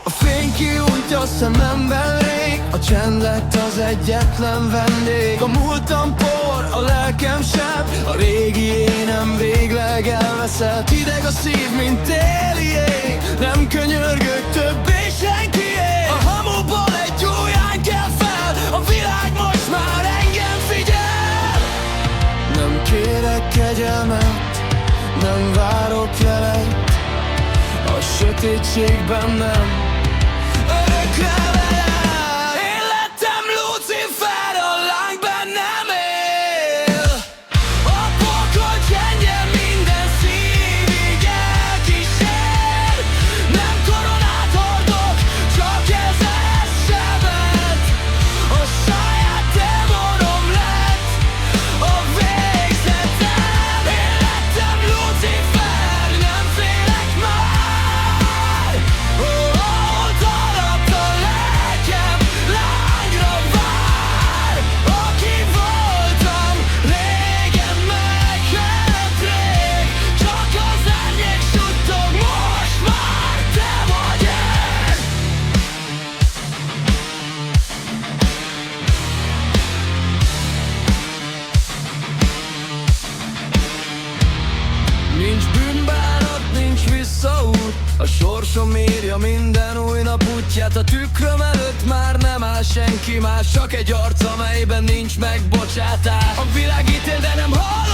A fény kiújt a szememben rég, a csend lett az egyetlen vendég. A múltam por, a lelkem seb, a régi énem végleg elveszett. Hideg a szív, mint téli ég, nem könyörgök többé senkié. A hamuból egy új ány kell fel, a világ most már engem figyel. Nem kérek kegyelmet, nem várok jelet, a sötétségben nem örökre velem. Én lettem Lucifer, a láng bennem él. A pokol csendje minden szívig elkísér. Nem koronát hordok, csak ezer sebet. A saját démonom lett a végzetem. Én lettem Lucifer, nem félek már. Ahol taradt a lelkem, lángra vár. Aki voltam, régen meghalt rég. Csak az árnyék suttog, most már te vagy én. Nincs bűnbánat, nincs visszaút. A sorsom írja minden új nap útját. A tükröm előtt már nem áll senki más, csak egy arc, amelyben nincs megbocsátás. A világ ítél, de nem hal.